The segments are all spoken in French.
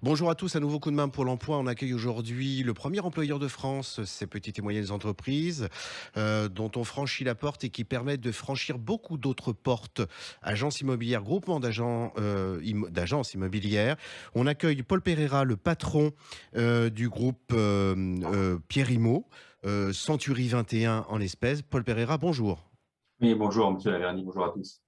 Bonjour à tous, un nouveau coup de main pour l'emploi. On accueille aujourd'hui le premier employeur de France, ces petites et moyennes entreprises, dont on franchit la porte et qui permettent de franchir beaucoup d'autres portes. Agence immobilière, groupement d'agences immobilières. On accueille Paul Pereira, le patron du groupe Pierre Immo, Century 21 en l'espèce. Paul Pereira, bonjour. Oui, bonjour, monsieur Laverny, bonjour à tous.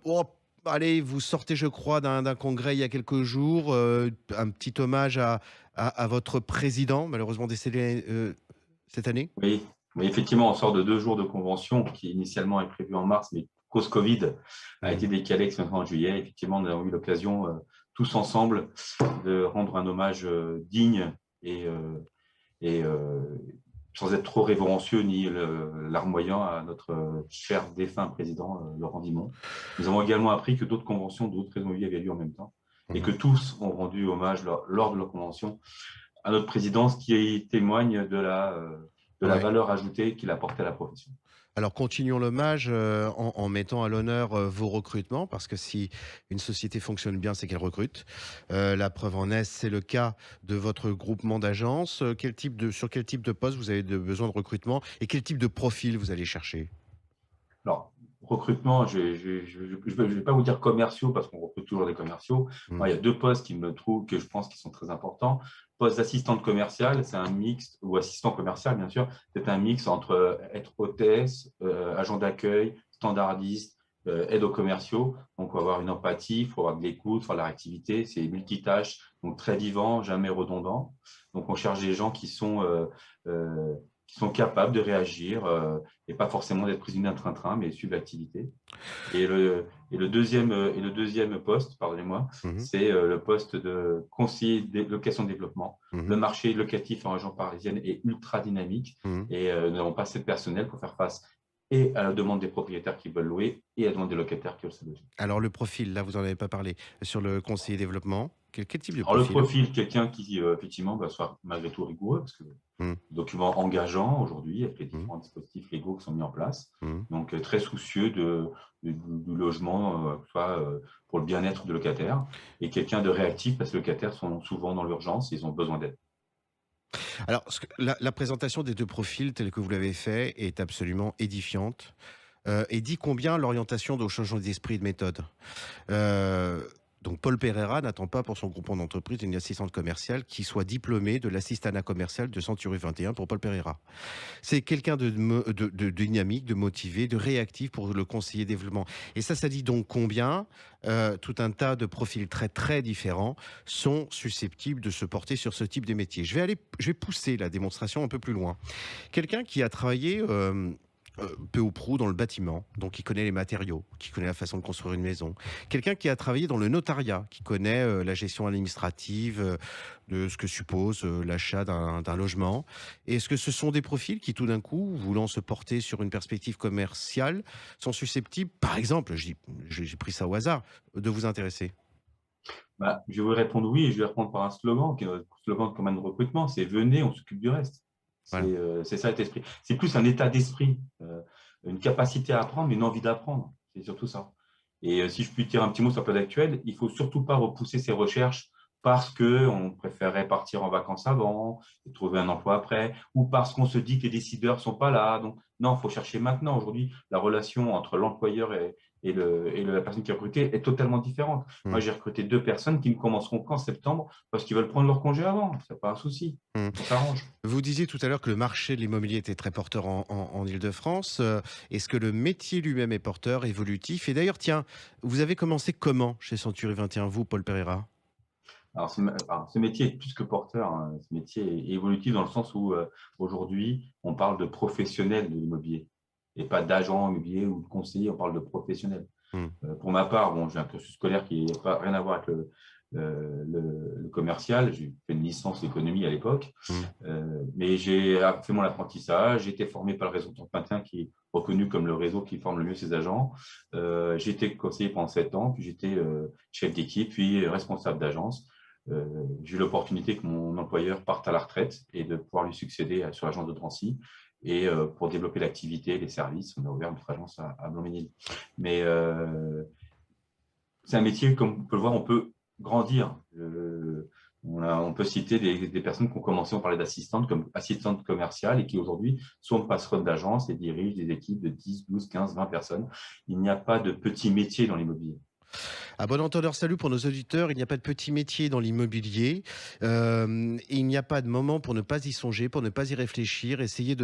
Oh, allez, vous sortez, je crois, d'un congrès il y a quelques jours. Un petit hommage à votre président, malheureusement décédé cette année. Oui, oui, effectivement, on sort de 2 jours de convention qui initialement est prévu en mars, mais cause Covid a été Mhm. décalé en juillet. Effectivement, nous avons eu l'occasion tous ensemble de rendre un hommage digne et, euh, et sans être trop révérencieux ni larmoyant à notre cher défunt président Laurent Dimon. Nous avons également appris que d'autres conventions d'autres réseaux avaient lieu en même temps et que Mhm. tous ont rendu hommage lors de leur convention à notre président, ce qui témoigne de la Ouais. valeur ajoutée qu'il apporte à la profession. Alors continuons l'hommage en mettant à l'honneur vos recrutements, parce que si une société fonctionne bien, c'est qu'elle recrute. La preuve en est, c'est le cas de votre groupement d'agences. Sur quel type de poste vous avez besoin de recrutement et quel type de profil vous allez chercher? Alors, recrutement, je vais pas vous dire commerciaux parce qu'on recrute toujours des commerciaux. Moi, Mhm. il y a deux postes qui me trouvent que je pense qui sont très importants. Poste d'assistante commerciale, c'est un mix, ou assistant commercial, bien sûr, c'est un mix entre être hôtesse, agent d'accueil, standardiste, aide aux commerciaux. Donc, il faut avoir une empathie, il faut avoir de l'écoute, il faut avoir de la réactivité. C'est multitâche, donc très vivant, jamais redondant. Donc, on cherche des gens euh, qui sont capables de réagir et pas forcément d'être prisonnier d'un train-train, mais suivre l'activité. Et le deuxième poste, pardonnez-moi, Mhm. c'est le poste de conseiller de location de développement. Le Mhm. marché locatif en région parisienne est ultra dynamique Mhm. et nous n'avons pas assez de personnel pour faire face et à la demande des propriétaires qui veulent louer et à la demande des locataires qui veulent se loger. Alors le profil, là, vous en avez pas parlé. Sur le conseiller développement, quel type de Alors le profil? profil, quelqu'un qui effectivement va soit malgré tout rigoureux, parce que Mmh, document engageant aujourd'hui avec les mmh, différents dispositifs légaux qui sont mis en place. mmh. Donc, très soucieux du logement, que ce soit pour le bien-être de locataires, et quelqu'un de réactif parce que les locataires sont souvent dans l'urgence, ils ont besoin d'aide. Alors la présentation des 2 profils telle que vous l'avez fait est absolument édifiante, et dit combien l'orientation doit changer d'esprit et de méthode. Heu, donc Paul Pereira n'attend pas pour son groupement d'entreprise une assistante commerciale qui soit diplômée de l'assistanat commercial de Century 21 pour Paul Pereira. C'est quelqu'un de dynamique, de motivé, de réactif pour le conseiller développement. Et ça dit donc combien tout un tas de profils très très différents sont susceptibles de se porter sur ce type de métier. Je vais pousser la démonstration un peu plus loin. Quelqu'un qui a travaillé peu ou prou dans le bâtiment, donc qui connaît les matériaux, qui connaît la façon de construire une maison. Quelqu'un qui a travaillé dans le notariat, qui connaît la gestion administrative de ce que suppose l'achat d'un logement. Est-ce que ce sont des profils qui, tout d'un coup, voulant se porter sur une perspective commerciale, sont susceptibles, par exemple, j'ai pris ça au hasard, de vous intéresser? Bah, je vais vous répondre oui, et je vais répondre par un slogan, qui est notre slogan de commande de recrutement, c'est venez, on s'occupe du reste. Voilà. C'est ça, cet esprit. C'est plus un état d'esprit, une capacité à apprendre, mais une envie d'apprendre. C'est surtout ça. Et si je puis dire un petit mot sur la période actuelle, il faut surtout pas repousser ses recherches parce que on préférait partir en vacances avant et trouver un emploi après, ou parce qu'on se dit que les décideurs sont pas là. Donc, non, il faut chercher maintenant. Aujourd'hui, la relation entre l'employeur et la personne qui est recrutée est totalement différente. Moi, Mmh. j'ai recruté 2 personnes qui ne commenceront qu'en septembre parce qu'ils veulent prendre leur congé avant. C'est pas un souci. Mmh. On s'arrange. Vous disiez tout à l'heure que le marché de l'immobilier était très porteur en Île-de-France. Est-ce que le métier lui-même est porteur, évolutif? Et d'ailleurs, tiens, vous avez commencé comment chez Century 21, vous, Paul Pereira? Alors, ce métier est plus que porteur, hein. Ce métier est évolutif dans le sens où aujourd'hui, on parle de professionnels de l'immobilier et pas d'agents immobiliers ou de conseillers, on parle de professionnels. Mmh. Pour ma part, bon, j'ai un cursus scolaire qui n'a pas rien à voir avec le commercial. J'ai fait une licence d'économie à l'époque, Mmh. mais j'ai fait mon apprentissage. J'ai été formé par le réseau Turpentine, qui est reconnu comme le réseau qui forme le mieux ses agents. J'ai été conseiller pendant 7 ans, puis j'étais chef d'équipe, puis responsable d'agence. J'ai eu l'opportunité que mon employeur parte à la retraite et de pouvoir lui succéder sur l'agence de Drancy. Et pour développer l'activité, les services, on a ouvert notre agence à Blanc-Ménil. Mais c'est un métier, comme on peut le voir, on peut grandir. On peut citer des personnes qui ont commencé, on parlait d'assistantes, comme assistantes commerciales et qui aujourd'hui sont passerettes d'agence et dirigent des équipes de 10, 12, 15, 20 personnes. Il n'y a pas de petit métier dans l'immobilier. À bon entendeur, salut pour nos auditeurs. Il n'y a pas de petit métier dans l'immobilier. Il n'y a pas de moment pour ne pas y songer, pour ne pas y réfléchir. Essayer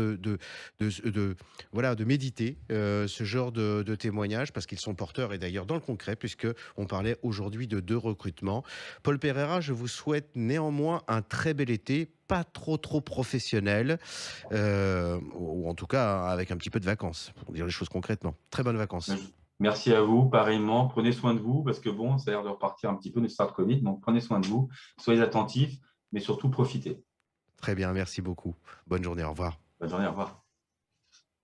voilà, de méditer ce genre de témoignages parce qu'ils sont porteurs et d'ailleurs dans le concret, puisque on parlait aujourd'hui de 2 recrutements. Paul Pereira, je vous souhaite néanmoins un très bel été, pas trop professionnel, ou en tout cas avec un petit peu de vacances, pour dire les choses concrètement. Très bonnes vacances. Merci à vous, pareillement. Prenez soin de vous parce que bon, ça a l'air de repartir un petit peu de start Covid. Donc, prenez soin de vous, soyez attentifs, mais surtout profitez. Très bien, merci beaucoup. Bonne journée, au revoir. Bonne journée, au revoir.